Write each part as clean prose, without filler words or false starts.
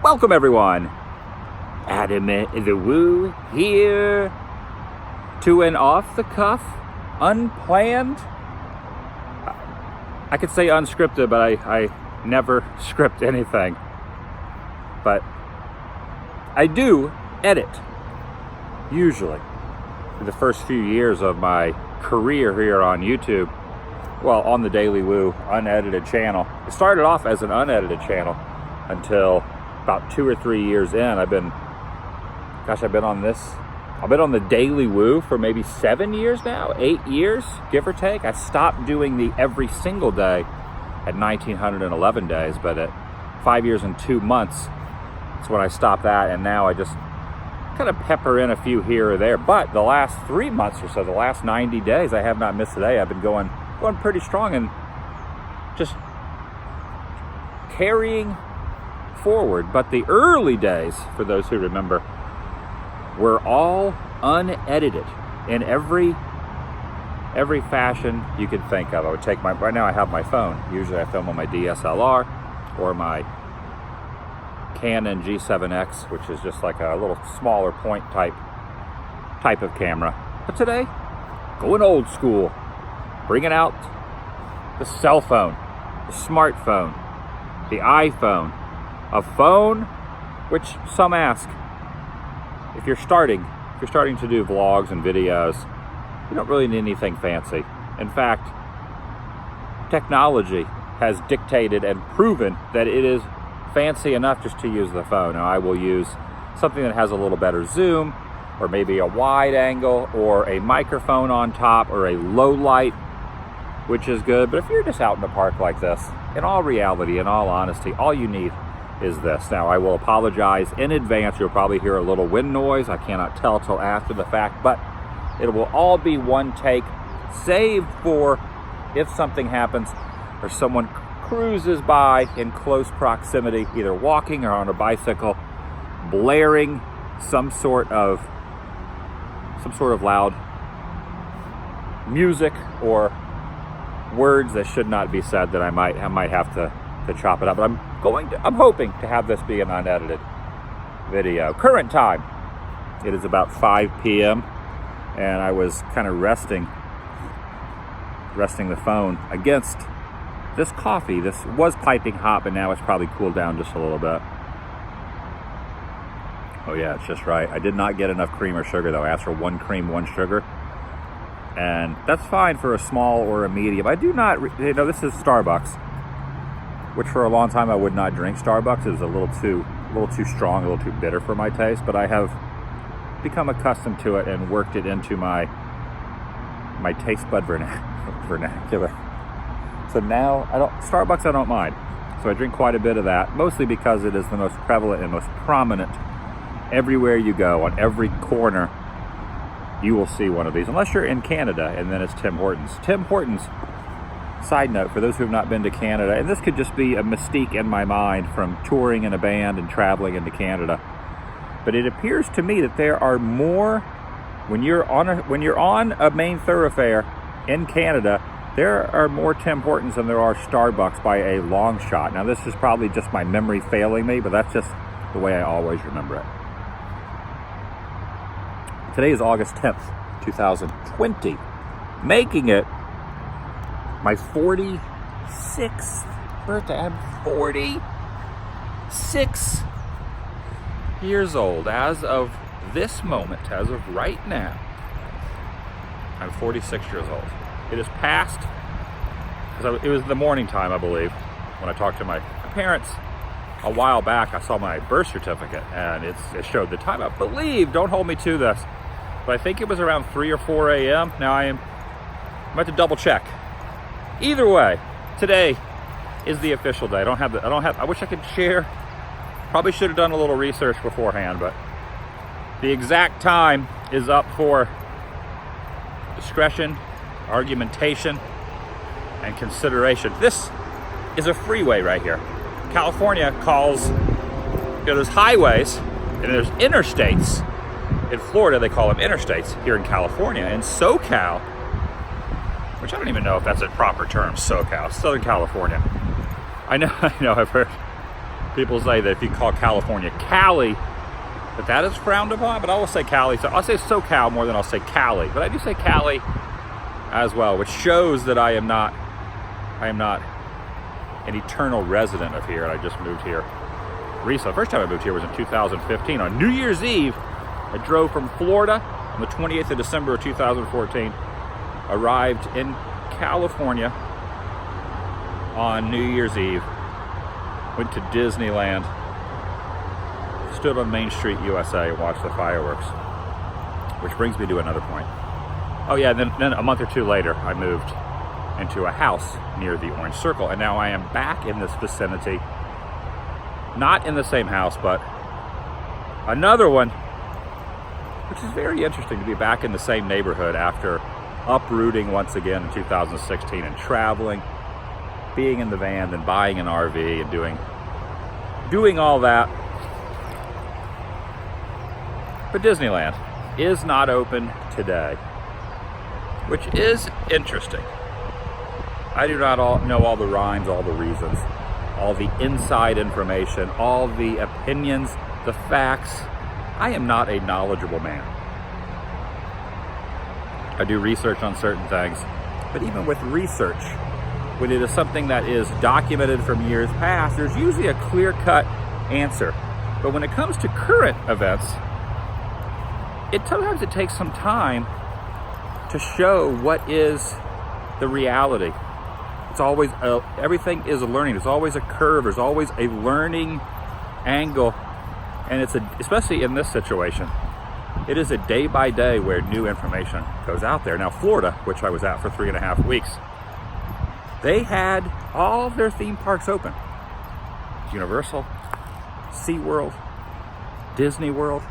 Welcome everyone. TheDailyWoo here to an off-the-cuff, unplanned, I could say unscripted, but I never script anything. But I do edit, usually. For the first few years of my career here on YouTube, well, on the TheDailyWoo unedited channel. It started off as an unedited channel until about 2 or 3 years in. I've been on the TheDailyWoo for maybe 7 years now, 8 years, give or take. I stopped doing the every single day at 1,911 days, but at 5 years and 2 months, that's when I stopped that, and now I just kind of pepper in a few here or there. But the last 3 months or so, the last 90 days, I have not missed a day. I've been going pretty strong and just carrying forward. But the early days, for those who remember, were all unedited in every fashion you could think of. I would take right now I have my phone. Usually I film on my DSLR or my Canon G7X, which is just like a little smaller point type of camera. But today, going old school, bringing out the cell phone, the smartphone, the iPhone, a phone which some ask, if you're starting to do vlogs and videos, you don't really need anything fancy. In fact, technology has dictated and proven that it is fancy enough just to use the phone. Now, I will use something that has a little better zoom, or maybe a wide angle, or a microphone on top, or a low light, which is good. But if you're just out in the park like this, in all reality, in all honesty, all you need is this. Now, I will apologize in advance. You'll probably hear a little wind noise. I cannot tell till after the fact, but it will all be one take, save for if something happens or someone cruises by in close proximity, either walking or on a bicycle, blaring some sort of loud music or words that should not be said, that I might have to chop it up. But I'm hoping to have this be an unedited video. Current time, it is about 5 p.m. and I was kind of resting the phone against this coffee. This was piping hot, but now it's probably cooled down just a little bit. Oh yeah, it's just right. I did not get enough cream or sugar though. I asked for 1 cream, 1 sugar. And that's fine for a small or a medium. I do not, this is Starbucks, which for a long time I would not drink Starbucks. It was a little too strong, a little too bitter for my taste, but I have become accustomed to it and worked it into my taste bud vernacular. So now Starbucks I don't mind. So I drink quite a bit of that, mostly because it is the most prevalent and most prominent. Everywhere you go, on every corner, you will see one of these, unless you're in Canada, and then it's Tim Hortons. Tim Hortons, side note, for those who have not been to Canada, and this could just be a mystique in my mind from touring in a band and traveling into Canada, but it appears to me that there are more, when you're on a main thoroughfare in Canada, there are more Tim Hortons than there are Starbucks by a long shot. Now, this is probably just my memory failing me, but that's just the way I always remember it. Today is August 10th, 2020, making it my 46th birthday. I'm 46 years old as of this moment, as of right now. I'm 46 years old. It is past, because it was the morning time, I believe, when I talked to my parents a while back. I saw my birth certificate and it showed the time. I believe, don't hold me to this, but I think it was around 3 or 4 a.m. Now I'm about to double check. Either way, today is the official day. I wish I could share. Probably should have done a little research beforehand, but the exact time is up for discretion, argumentation, and consideration. This is a freeway right here. California calls, there's highways and there's interstates. In Florida, they call them interstates. Here in California, in SoCal, which I don't even know if that's a proper term, SoCal, Southern California. I know, I've heard People say that if you call California Cali, that is frowned upon, but I will say Cali. So I'll say SoCal more than I'll say Cali, but I do say Cali as well, which shows that I am not an eternal resident of here, and I just moved here recently. The first time I moved here was in 2015. On New Year's Eve, I drove from Florida on the 28th of December of 2014, arrived in California on New Year's Eve, went to Disneyland, stood on Main Street, USA, and watched the fireworks. Which brings me to another point. Oh yeah, then a month or two later, I moved into a house near the Orange Circle, and now I am back in this vicinity. Not in the same house, but another one, which is very interesting to be back in the same neighborhood after uprooting once again in 2016 and traveling, being in the van, then buying an RV and doing all that. But Disneyland is not open today, which is interesting. I do not know all the rhymes, all the reasons, all the inside information, all the opinions, the facts. I am not a knowledgeable man. I do research on certain things, but even with research, when it is something that is documented from years past, there's usually a clear-cut answer. But when it comes to current events, sometimes it takes some time to show what is the reality. It's always, everything is a learning. There's always a curve. There's always a learning angle. And especially in this situation, it is a day by day where new information goes out there. Now, Florida, which I was at for 3.5 weeks, they had all of their theme parks open. Universal, SeaWorld, Disney World,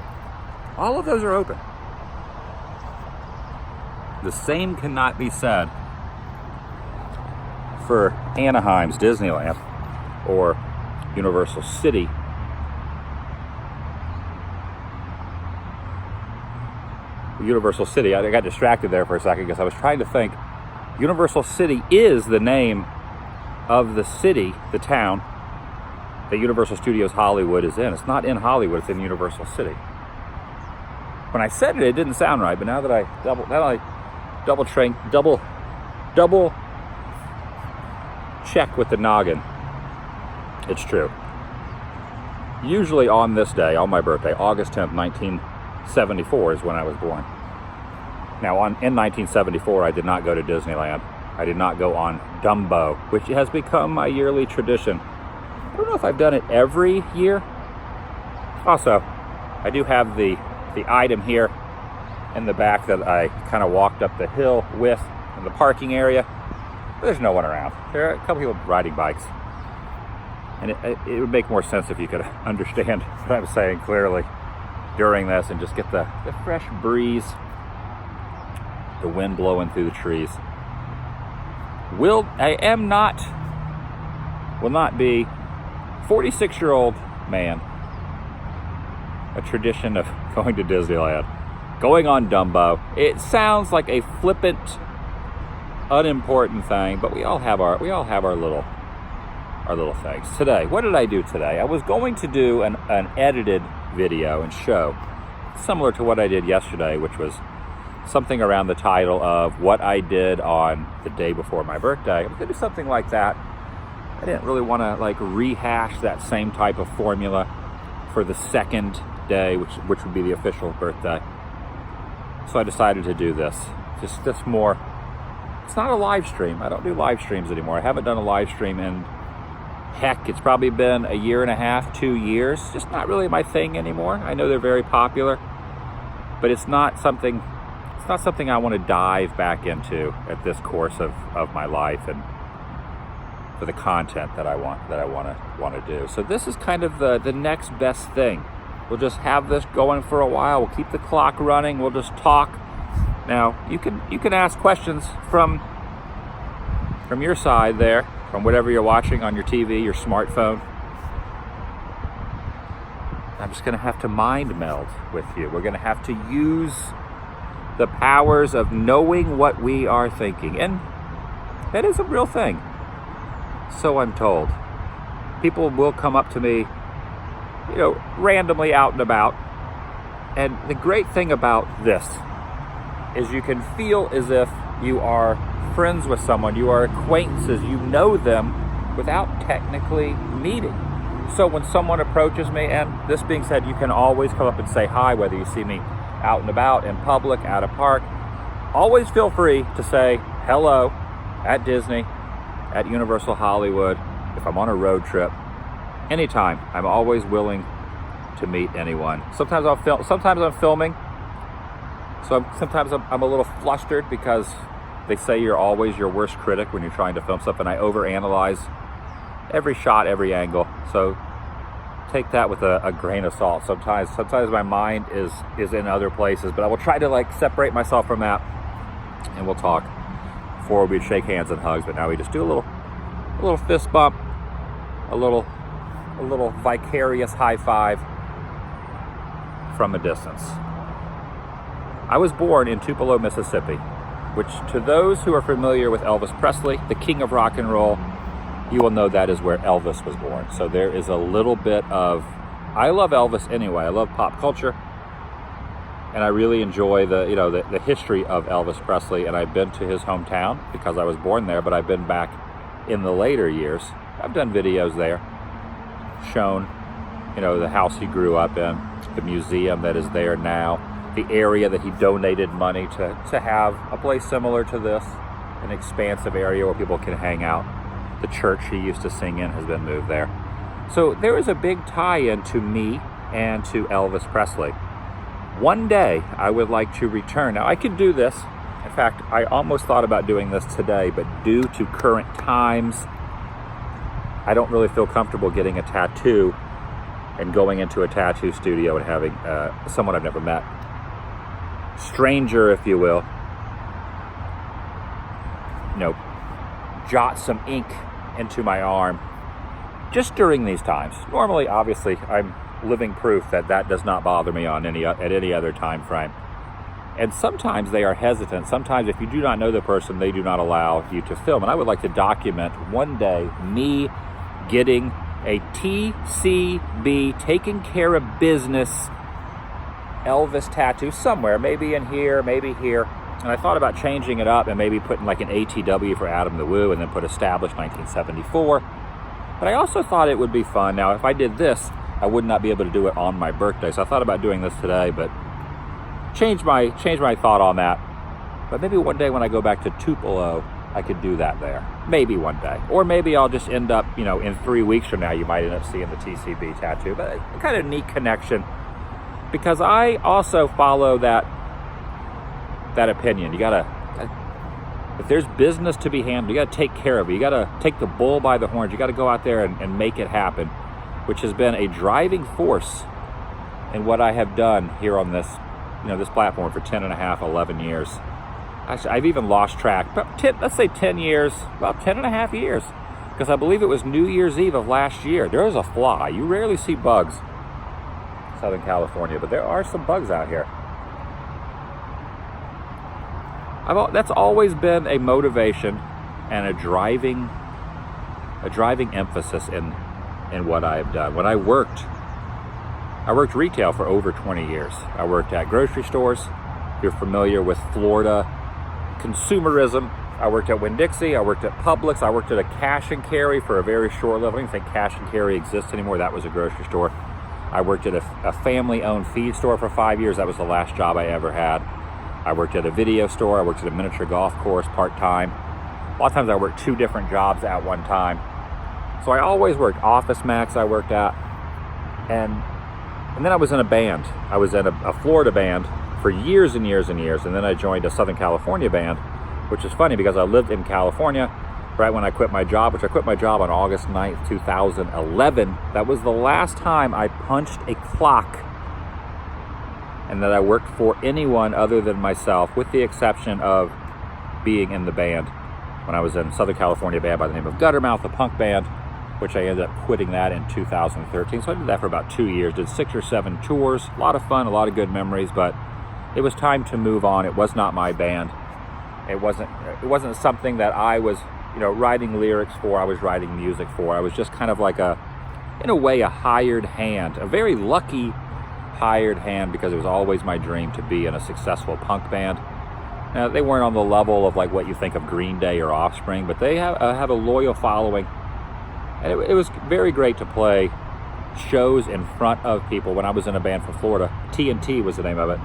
all of those are open. The same cannot be said for Anaheim's Disneyland or Universal City. Universal City, I got distracted there for a second because I was trying to think. Universal City is the name of the city, the town, that Universal Studios Hollywood is in. It's not in Hollywood, it's in Universal City. When I said it, it didn't sound right, but now that I double check with the noggin, it's true. Usually on this day, on my birthday, August 10th, 1974 is when I was born. Now, in 1974, I did not go to Disneyland. I did not go on Dumbo, which has become my yearly tradition. I don't know if I've done it every year. Also, I do have the item here in the back that I kind of walked up the hill with in the parking area. But there's no one around. There are a couple people riding bikes. And it would make more sense if you could understand what I'm saying clearly during this and just get the fresh breeze, the wind blowing through the trees. Will not be 46-year-old man, a tradition of going to Disneyland, going on Dumbo. It sounds like a flippant, unimportant thing, but we all have our little things. Today, what did I do today? I was going to do an edited video and show, similar to what I did yesterday, which was something around the title of what I did on the day before my birthday. I'm gonna do something like that. I didn't really want to rehash that same type of formula for the second day, which would be the official birthday. So I decided to do this. Just more. It's not a live stream. I don't do live streams anymore. I haven't done a live stream in, heck, it's probably been 1.5 years, 2 years. Just not really my thing anymore. I know they're very popular, but it's not something I want to dive back into at this course of my life and for the content that I want to do. So this is kind of the next best thing. We'll just have this going for a while. We'll keep the clock running. We'll just talk. Now you can ask questions from your side there, from whatever you're watching on your TV, your smartphone. I'm just going to have to mind meld with you. We're going to have to use the powers of knowing what we are thinking. And that is a real thing. So I'm told. people will come up to me, you know, randomly out and about. And the great thing about this is you can feel as if you are friends with someone, you are acquaintances, you know them without technically meeting. So when someone approaches me, and this being said, you can always come up and say hi, whether you see me out and about, in public, at a park. Always feel free to say hello at Disney, at Universal Hollywood, if I'm on a road trip, anytime. I'm always willing to meet anyone. Sometimes I'm filming, so sometimes I'm a little flustered because they say you're always your worst critic when you're trying to film something. I overanalyze every shot, every angle. So take that with a grain of salt. Sometimes my mind is in other places, but I will try to like separate myself from that, and we'll talk. Before we'd shake hands and hugs, but now we just do a little fist bump, a little vicarious high five from a distance. I was born in Tupelo, Mississippi, which to those who are familiar with Elvis Presley, the king of rock and roll, you will know that is where Elvis was born. So there is a little bit of, I love Elvis anyway. I love pop culture, and I really enjoy the history of Elvis Presley. And I've been to his hometown because I was born there, but I've been back in the later years. I've done videos there, shown, the house he grew up in, the museum that is there now, the area that he donated money to have a place similar to this, an expansive area where people can hang out. The church he used to sing in has been moved there. So there is a big tie-in to me and to Elvis Presley. One day I would like to return. Now I could do this. In fact, I almost thought about doing this today, but due to current times, I don't really feel comfortable getting a tattoo and going into a tattoo studio and having someone I've never met, stranger if you will, jot some ink into my arm just during these times. Normally, obviously, I'm living proof that does not bother me at any other time frame. And sometimes they are hesitant. Sometimes if you do not know the person, they do not allow you to film. And I would like to document one day me getting a TCB, taking care of business, Elvis tattoo somewhere, maybe in here, maybe here. And I thought about changing it up and maybe putting like an ATW for Adam the Woo and then put established 1974. But I also thought it would be fun. Now, if I did this, I would not be able to do it on my birthday. So I thought about doing this today, but change my thought on that. But maybe one day when I go back to Tupelo, I could do that there. Maybe one day. Or maybe I'll just end up, in 3 weeks from now, you might end up seeing the TCB tattoo. But a kind of neat connection, because I also follow that opinion. You gotta, if there's business to be handled, you gotta take care of it. You gotta take the bull by the horns. You gotta go out there and make it happen, which has been a driving force in what I have done here on this, this platform for 10 and a half, 11 years. Actually, I've even lost track, but let's say 10 years, about 10 and a half years, because I believe it was New Year's Eve of last year. There is a fly. You rarely see bugs in Southern California, but there are some bugs out here. That's always been a motivation and a driving emphasis in what I have done. When I worked retail for over 20 years. I worked at grocery stores. If you're familiar with Florida consumerism, I worked at Winn-Dixie. I worked at Publix. I worked at a cash and carry for a very short living. I don't even think cash and carry exists anymore. That was a grocery store. I worked at a family-owned feed store for 5 years. That was the last job I ever had. I worked at a video store. I worked at a miniature golf course part-time. A lot of times I worked 2 different jobs at one time. So I always worked. Office Max I worked at. And then I was in a band. I was in a Florida band for years and years and years. And then I joined a Southern California band, which is funny because I lived in California right when I quit my job, which I quit my job on August 9th, 2011. That was the last time I punched a clock and that I worked for anyone other than myself, with the exception of being in the band when I was in a Southern California band by the name of Guttermouth, a punk band, which I ended up quitting that in 2013. So I did that for about 2 years, did 6 or 7 tours, a lot of fun, a lot of good memories, but it was time to move on. It was not my band. It wasn't something that I was, writing lyrics for, I was writing music for. I was just kind of like a in a way, a hired hand, a very lucky hired hand, because it was always my dream to be in a successful punk band. Now, they weren't on the level of like what you think of Green Day or Offspring, but they have a loyal following. And it was very great to play shows in front of people. When I was in a band from Florida, TNT was the name of it,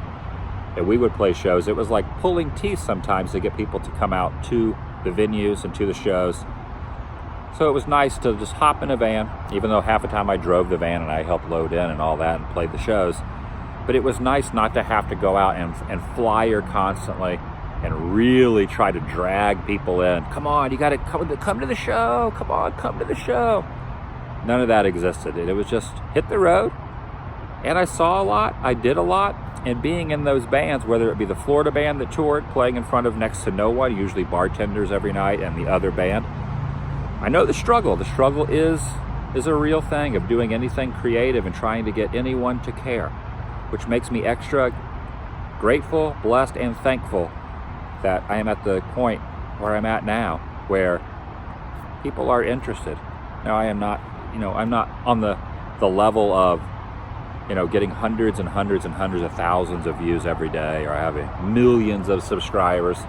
and we would play shows. It was like pulling teeth sometimes to get people to come out to the venues and to the shows. So it was nice to just hop in a van, even though half the time I drove the van and I helped load in and all that and played the shows. But it was nice not to have to go out and flyer constantly and really try to drag people in. Come on, you got to come to the show. Come on, come to the show. None of that existed. It was just hit the road. And I saw a lot. I did a lot. And being in those bands, whether it be the Florida band that toured, playing in front of next to no one, usually bartenders every night, and the other band, I know the struggle. The struggle is a real thing of doing anything creative and trying to get anyone to care, which makes me extra grateful, blessed, and thankful that I am at the point where I'm at now, where people are interested. Now, I'm not on the level of, getting hundreds and hundreds and hundreds of thousands of views every day, or having millions of subscribers.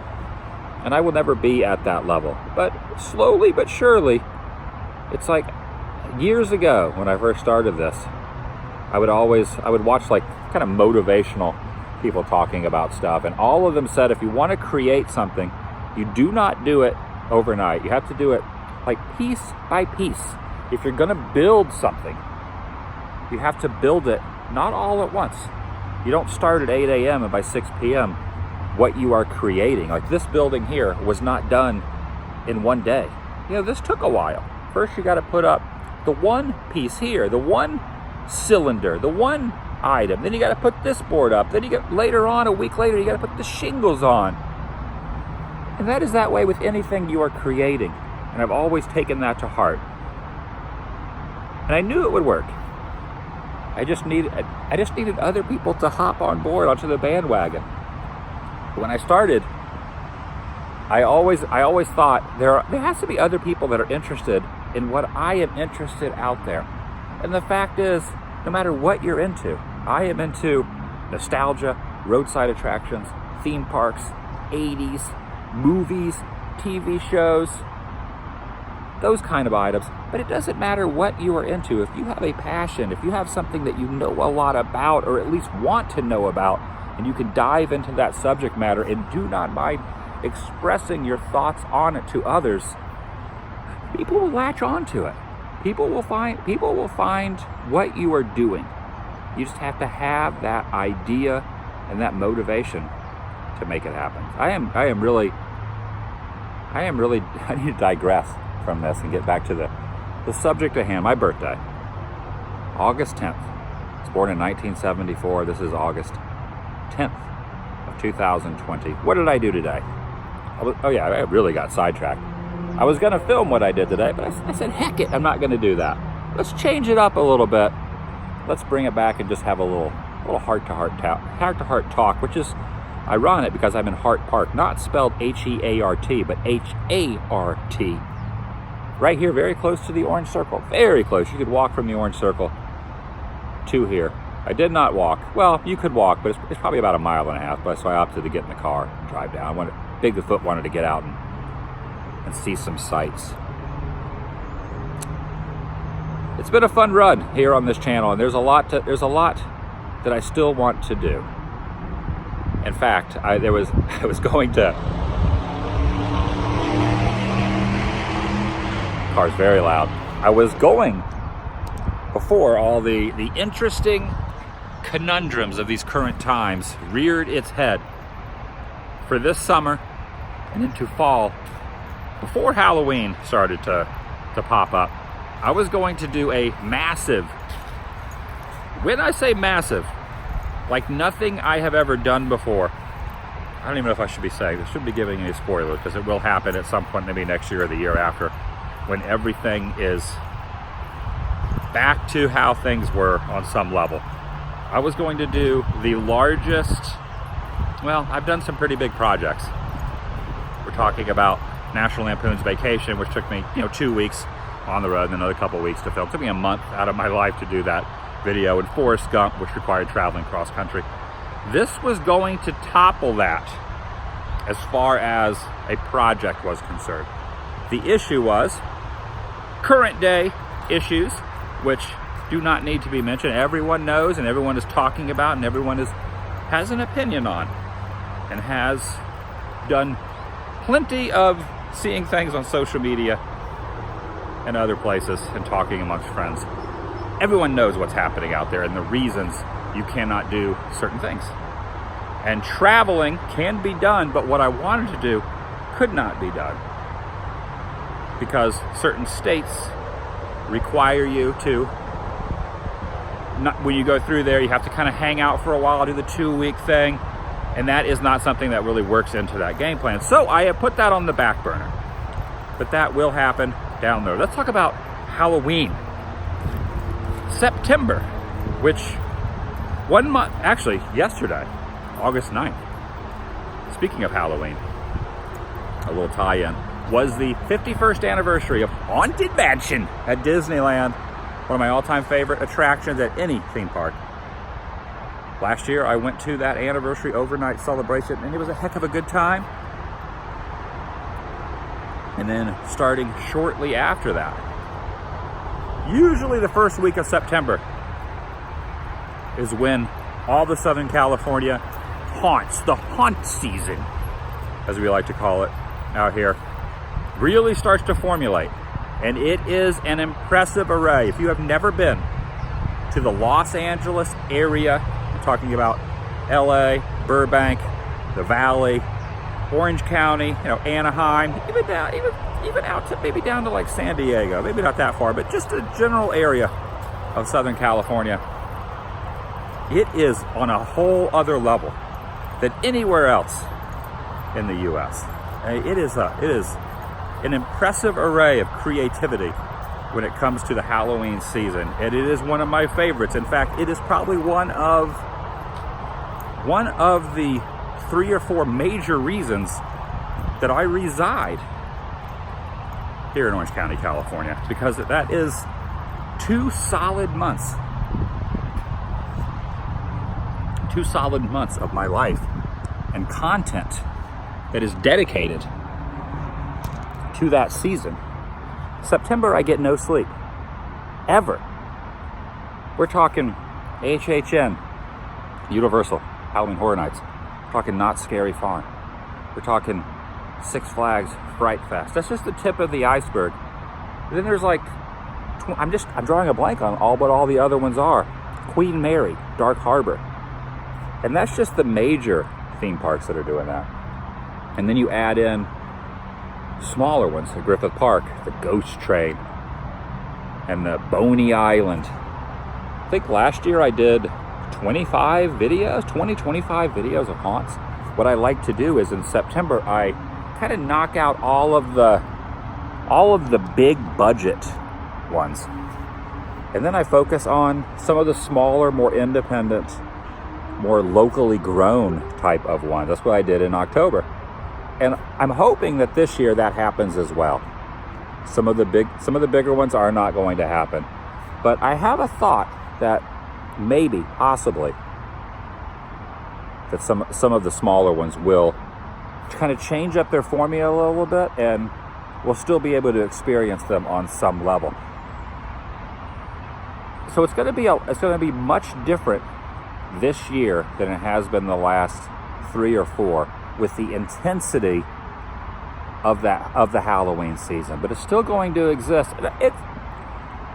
And I will never be at that level. But slowly but surely, it's like years ago when I first started this, I would watch like kind of motivational people talking about stuff. And all of them said, if you want to create something, you do not do it overnight. You have to do it like piece by piece. If you're going to build something, you have to build it not all at once. You don't start at 8 a.m. and by 6 p.m. what you are creating. Like this building here was not done in one day. This took a while. First you got to put up the one piece here, the one cylinder, the one item. Then you got to put this board up. Then later on, a week later, you got to put the shingles on. And that is that way with anything you are creating. And I've always taken that to heart. And I knew it would work. I just needed other people to hop on board onto the bandwagon. When I started, I always thought there has to be other people that are interested in what I am interested out there. And the fact is, no matter what you're into, I am into nostalgia, roadside attractions, theme parks, 80s, movies, TV shows, those kind of items. But it doesn't matter what you are into. If you have a passion, if you have something that you know a lot about, or at least want to know about, and you can dive into that subject matter and do not mind expressing your thoughts on it to others, people will latch on to it. People will find what you are doing. You just have to have that idea and that motivation to make it happen. I need to digress from this and get back to the subject at hand. My birthday, August 10th. I was born in 1974. This is August 10th of 2020. What did I do today? I really got sidetracked. I was going to film what I did today, but I said, heck it, I'm not going to do that. Let's change it up a little bit. Let's bring it back and just have a little heart-to-heart talk, which is ironic because I'm in Hart Park, not spelled H-E-A-R-T, but H-A-R-T. Right here, very close to the Orange Circle. Very close. You could walk from the Orange Circle to here. I did not walk. Well, you could walk, but it's probably about 1.5 miles, but so I opted to get in the car and drive down. Bigfoot wanted to get out and see some sights. It's been a fun run here on this channel, and there's a lot that I still want to do. In fact, I was going to. Car's very loud. I was going, before all the interesting conundrums of these current times reared its head, for this summer and into fall, before Halloween started to pop up, I was going to do a massive, when I say massive, like nothing I have ever done before. I don't even know if I should be saying, I shouldn't be giving any spoilers, because it will happen at some point, maybe next year or the year after, when everything is back to how things were on some level. I was going to do the largest, well, I've done some pretty big projects. We're talking about National Lampoon's Vacation, which took me, 2 weeks, on the road and another couple weeks to film. It took me a month out of my life to do that video, and Forrest Gump, which required traveling cross country. This was going to topple that as far as a project was concerned. The issue was current day issues, which do not need to be mentioned. Everyone knows and everyone is talking about and everyone has an opinion on and has done plenty of seeing things on social media and other places and talking amongst friends. Everyone knows what's happening out there and the reasons you cannot do certain things. And traveling can be done, but what I wanted to do could not be done because certain states require you to, when you go through there, you have to kind of hang out for a while, do the 2-week thing, and that is not something that really works into that game plan. So I have put that on the back burner, but that will happen down there. Let's talk about Halloween. September, which 1 month, actually yesterday, August 9th, speaking of Halloween, a little tie-in, was the 51st anniversary of Haunted Mansion at Disneyland, one of my all-time favorite attractions at any theme park. Last year, I went to that anniversary overnight celebration, and it was a heck of a good time. And then starting shortly after that, usually the first week of September is when all the Southern California haunts, the haunt season, as we like to call it out here, really starts to formulate. And it is an impressive array. If you have never been to the Los Angeles area, I'm talking about LA, Burbank, the Valley, Orange County, Anaheim, even out to maybe down to like San Diego, maybe not that far, but just a general area of Southern California, it is on a whole other level than anywhere else in the U.S. It is an impressive array of creativity when it comes to the Halloween season, and it is one of my favorites. In fact, it is probably one of the 3 or 4 major reasons that I reside here in Orange County, California, because that is 2 solid months. 2 solid months of my life and content that is dedicated to that season. September, I get no sleep, ever. We're talking HHN, Universal, Halloween Horror Nights. We're talking Not Scary Farm. We're talking Six Flags Fright Fest. That's just the tip of the iceberg. And then there's like, I'm drawing a blank on all the other ones are. Queen Mary, Dark Harbor. And that's just the major theme parks that are doing that. And then you add in smaller ones, the Griffith Park, the Ghost Train, and the Boney Island. I think last year I did 25 videos of haunts. What I like to do is in September, I kind of knock out all of the big budget ones. And then I focus on some of the smaller, more independent, more locally grown type of ones. That's what I did in October. And I'm hoping that this year that happens as well. Some of the bigger ones are not going to happen. But I have a thought that maybe, possibly, that some of the smaller ones will kind of change up their formula a little bit, and we'll still be able to experience them on some level. So it's going to be much different this year than it has been the last 3 or 4, with the intensity of the Halloween season. But it's still going to exist.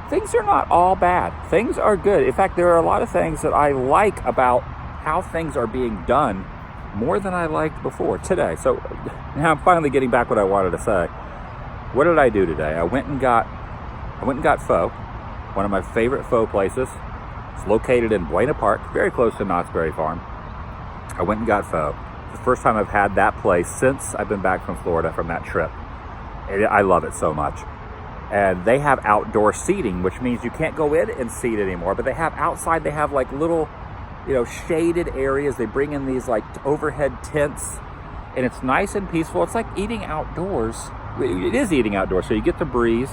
Things are not all bad. Things are good. In fact, there are a lot of things that I like about how things are being done more than I liked before today. So now I'm finally getting back what I wanted to say. What did I do today? I went and got pho, one of my favorite pho places. It's located in Buena Park, very close to Knott's Berry Farm. I went and got pho. The first time I've had that place since I've been back from Florida from that trip. I love it so much. And they have outdoor seating, which means you can't go in and seat anymore, but they have outside, they have like little, shaded areas. They bring in these like overhead tents, and it's nice and peaceful. It's like eating outdoors. It is eating outdoors, so you get the breeze.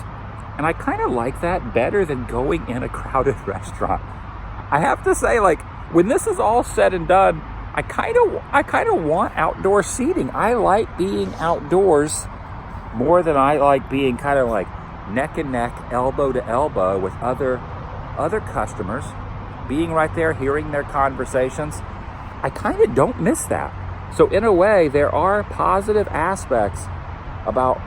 And I kind of like that better than going in a crowded restaurant. I have to say, like, when this is all said and done, I kind of want outdoor seating. I like being outdoors more than I like being kind of like neck and neck, elbow to elbow with other customers, being right there, hearing their conversations. I kind of don't miss that. So in a way, there are positive aspects about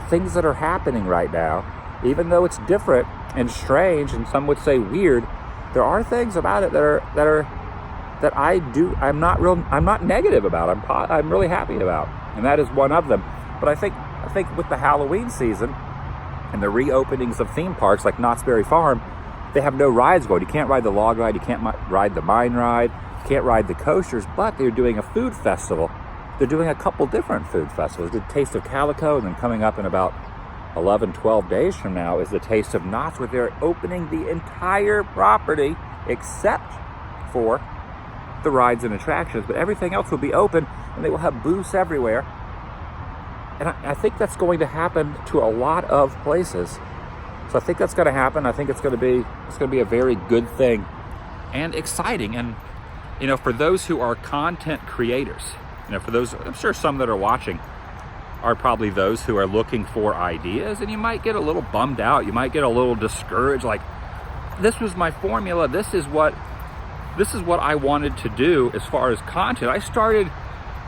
things that are happening right now. Even though it's different and strange, and some would say weird, there are things about it that I'm not negative about. I'm really happy about, and that is one of them. But I think with the Halloween season and the reopenings of theme parks like Knott's Berry Farm, they have no rides going. You can't ride the log ride, you can't ride the mine ride, you can't ride the coasters, but they're doing a food festival. They're doing a couple different food festivals. The Taste of Calico, and then coming up in about 11, 12 days from now is the Taste of Knott's, where they're opening the entire property except for the rides and attractions, but everything else will be open, and they will have booths everywhere. And I think that's going to happen to a lot of places. So I think that's going to happen. I think it's going to be a very good thing and exciting. And for those who are content creators, for those, I'm sure some that are watching are probably those who are looking for ideas, and you might get a little bummed out. You might get a little discouraged, like, this was my formula. This is what I wanted to do as far as content. I started,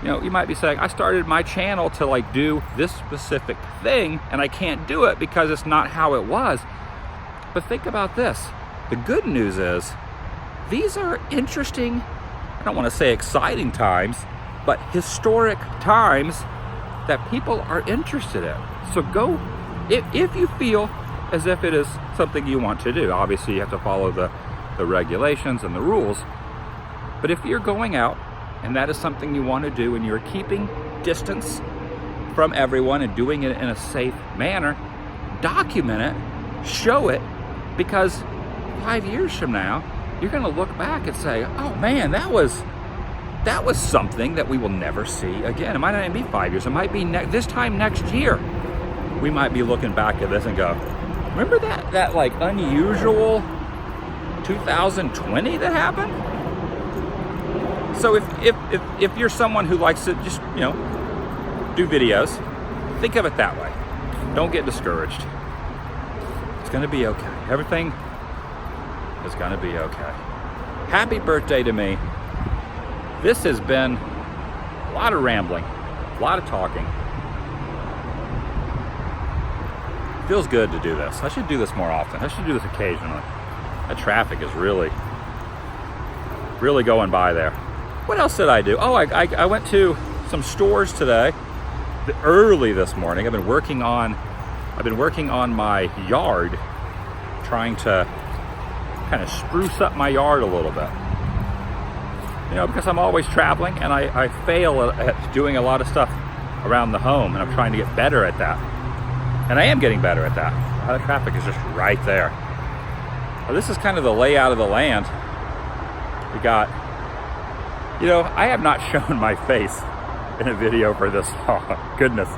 you might be saying, I started my channel to like do this specific thing, and I can't do it because it's not how it was. But think about this. The good news is these are interesting, I don't want to say exciting times, but historic times that people are interested in. So go, if you feel as if it is something you want to do. Obviously you have to follow the regulations and the rules. But if you're going out and that is something you want to do, and you're keeping distance from everyone and doing it in a safe manner, document it, show it, because 5 years from now, you're going to look back and say, oh man, that was something that we will never see again. It might not even be 5 years. It might be this time next year. We might be looking back at this and go, remember that like unusual 2020 that happened? So if you're someone who likes to just, do videos, think of it that way. Don't get discouraged. It's going to be okay. Everything is going to be okay. Happy birthday to me. This has been a lot of rambling, a lot of talking. Feels good to do this. I should do this more often. I should do this occasionally. The traffic is really going by there. What else did I do? Oh, I went to some stores today, early this morning. I've been working on my yard, trying to kind of spruce up my yard a little bit. Because I'm always traveling, and I fail at doing a lot of stuff around the home, and I'm trying to get better at that. And I am getting better at that. The traffic is just right there. Well, this is kind of the layout of the land. We got, I have not shown my face in a video for this long. Goodness.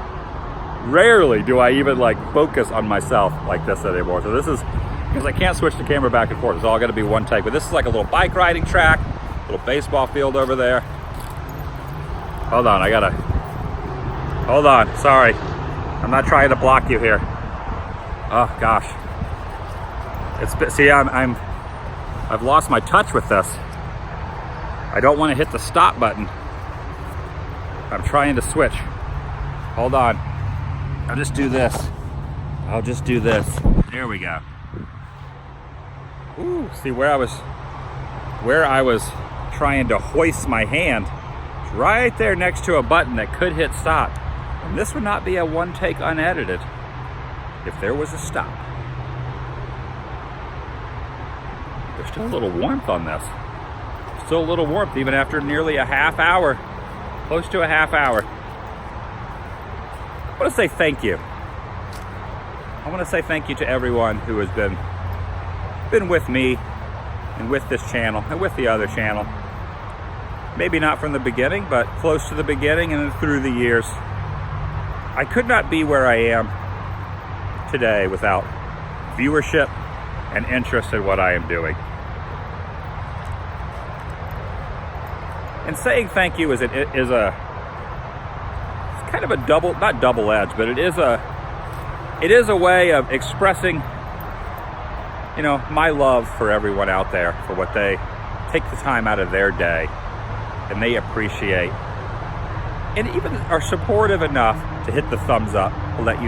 Rarely do I even focus on myself like this anymore. So this is, because I can't switch the camera back and forth. It's all going to be one take. But this is like a little bike riding track, little baseball field over there. Hold on, hold on, sorry. I'm not trying to block you here. Oh gosh. I've lost my touch with this. I don't want to hit the stop button. I'm trying to switch. Hold on. I'll just do this. There we go. Ooh, see where I was trying to hoist my hand. It's right there next to a button that could hit stop. And this would not be a one take unedited if there was a stop. There's still a little warmth on this. Still a little warmth even after nearly a half hour. Close to a half hour. I want to say thank you. I want to say thank you to everyone who has been with me and with this channel and with the other channel. Maybe not from the beginning, but close to the beginning and through the years. I could not be where I am today without viewership and interest in what I am doing. And saying thank you is it's kind of a not double-edged, but it is a way of expressing, you know, my love for everyone out there, for what they take the time out of their day and they appreciate, and even are supportive enough to hit the thumbs up to let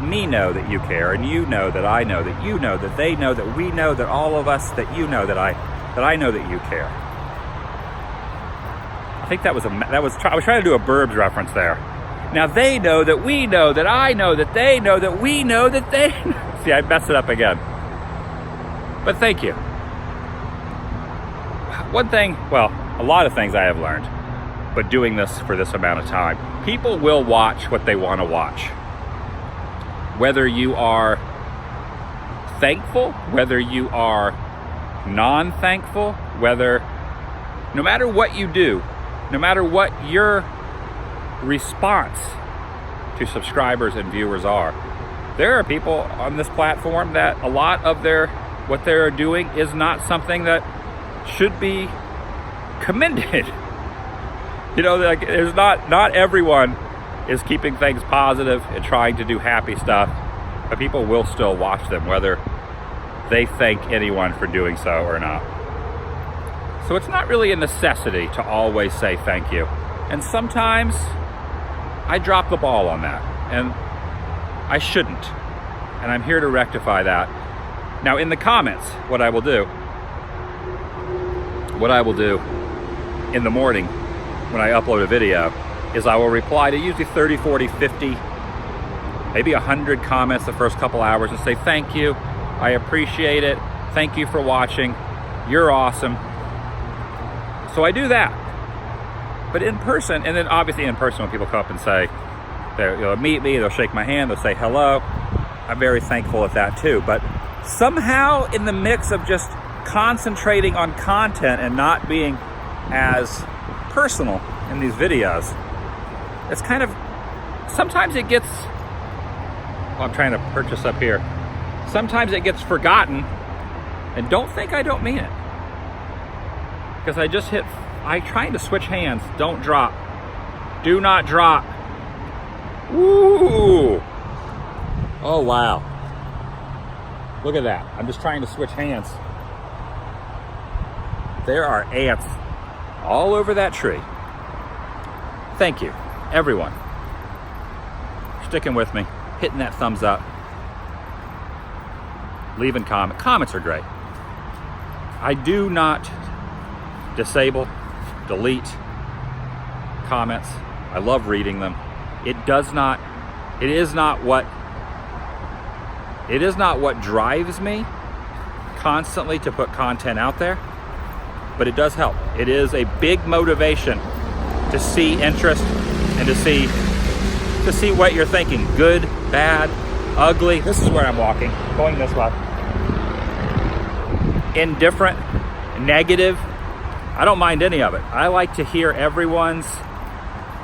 me know that you care, and you know that I know that you know that they know that we know that all of us, that you know that I know that you care. I think I was trying to do a Burbs reference there. Now they know that we know that I know that they know that we know that they know. See, I messed it up again. But thank you. One thing, well, a lot of things I have learned, but doing this for this amount of time, people will watch what they want to watch. Whether you are thankful, whether you are non-thankful, no matter what you do, no matter what your response to subscribers and viewers are, there are people on this platform that a lot of what they're doing is not something that should be commended. You know, like, there's not everyone is keeping things positive and trying to do happy stuff, but people will still watch them whether they thank anyone for doing so or not. So it's not really a necessity to always say thank you. And sometimes I drop the ball on that, and I shouldn't. And I'm here to rectify that. Now in the comments, what I will do in the morning when I upload a video is I will reply to usually 30, 40, 50, maybe 100 comments the first couple hours and say thank you, I appreciate it, thank you for watching, you're awesome. So I do that. But in person, and then obviously in person when people come up and say, they'll meet me, they'll shake my hand, they'll say hello, I'm very thankful at that too. But somehow in the mix of just concentrating on content and not being as personal in these videos, it's kind of, sometimes it gets, I'm trying to purchase up here, sometimes it gets forgotten, and don't think I don't mean it. Because I'm trying to switch hands, don't drop. Do not drop. Woo! Oh wow. Look at that, I'm just trying to switch hands. There are ants all over that tree. Thank you, everyone, for sticking with me, hitting that thumbs up, leaving comments. Comments are great. I do not disable, delete comments. I love reading them. It is not what drives me constantly to put content out there, but it does help. It is a big motivation to see interest and to see what you're thinking. Good, bad, ugly. This is where I'm walking, going this way. Indifferent, negative. I don't mind any of it. I like to hear everyone's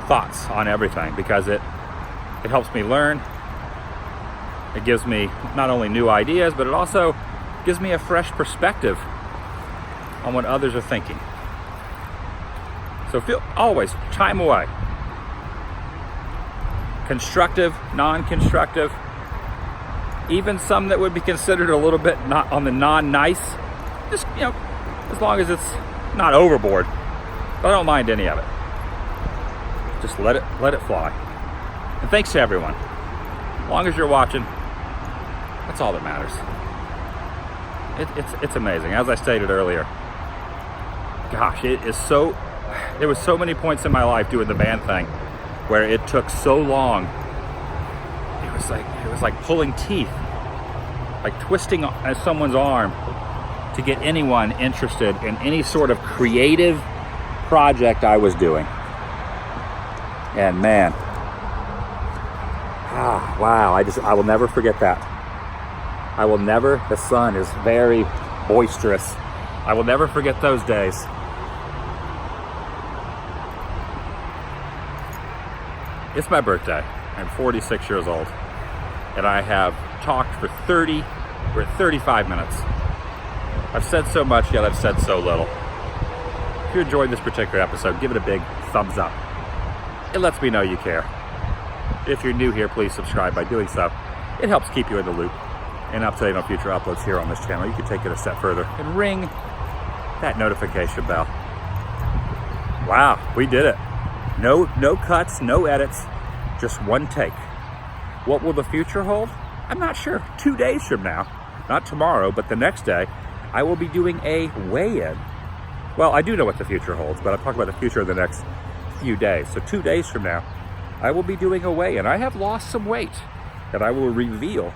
thoughts on everything because it helps me learn. It gives me not only new ideas, but it also gives me a fresh perspective on what others are thinking. So always chime away. Constructive, non-constructive, even some that would be considered a little bit not on the non-nice. Just, you know, as long as it's not overboard. But I don't mind any of it. Just let it fly. And thanks to everyone. As long as you're watching, that's all that matters. It's amazing. As I stated earlier, gosh, there was so many points in my life doing the band thing where it took so long. It was like pulling teeth, like twisting someone's arm to get anyone interested in any sort of creative project I was doing. And man, wow, I will never forget that. The sun is very boisterous. I will never forget those days. It's my birthday. I'm 46 years old. And I have talked for 30, we're at 35 minutes. I've said so much, yet I've said so little. If you enjoyed this particular episode, give it a big thumbs up. It lets me know you care. If you're new here, please subscribe. By doing so, it helps keep you in the loop and up to date on future uploads here on this channel. You can take it a step further and ring that notification bell. Wow, we did it. No cuts, no edits, just one take. What will the future hold? I'm not sure. 2 days from now, not tomorrow, but the next day, I will be doing a weigh-in. Well, I do know what the future holds, but I'm talking about the future of the next few days. So 2 days from now, I will be doing a weigh-in. I have lost some weight that I will reveal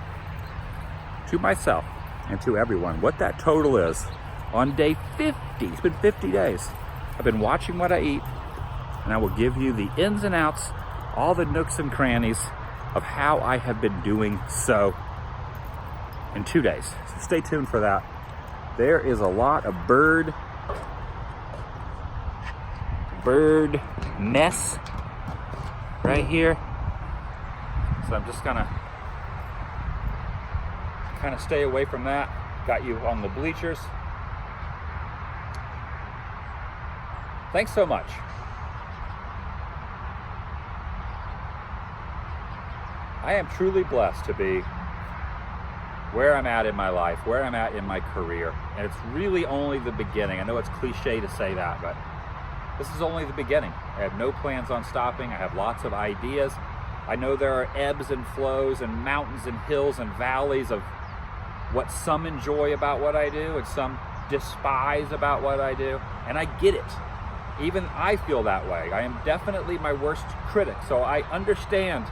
to myself and to everyone what that total is on day 50. It's been 50 days. I've been watching what I eat, and I will give you the ins and outs, all the nooks and crannies of how I have been doing so in 2 days. So stay tuned for that. There is a lot of bird mess right here. So I'm just gonna kind of stay away from that. Got you on the bleachers. Thanks so much. I am truly blessed to be where I'm at in my life, where I'm at in my career. And it's really only the beginning. I know it's cliche to say that, but this is only the beginning. I have no plans on stopping. I have lots of ideas. I know there are ebbs and flows and mountains and hills and valleys of what some enjoy about what I do and some despise about what I do. And I get it. Even I feel that way. I am definitely my worst critic. So I understand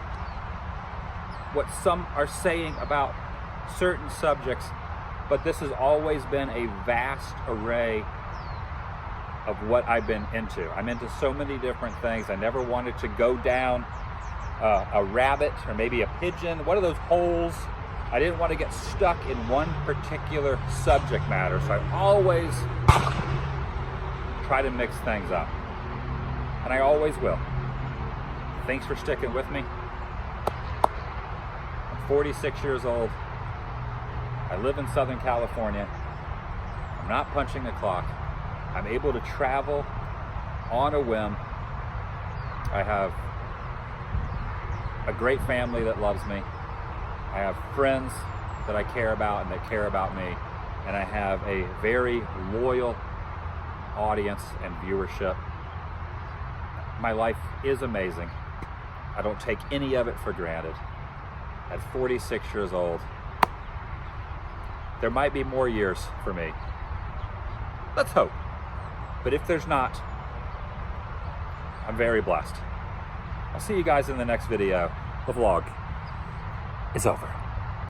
what some are saying about certain subjects, but this has always been a vast array of what I've been into. I'm into so many different things. I never wanted to go down a rabbit or maybe a pigeon, one of those holes. I didn't want to get stuck in one particular subject matter, so I always try to mix things up, and I always will. Thanks for sticking with me. I'm 46 years old. I live in Southern California. I'm not punching the clock. I'm able to travel on a whim. I have a great family that loves me. I have friends that I care about and that care about me. And I have a very loyal audience and viewership. My life is amazing. I don't take any of it for granted. At 46 years old, there might be more years for me. Let's hope. But if there's not, I'm very blessed. I'll see you guys in the next video. The vlog is over.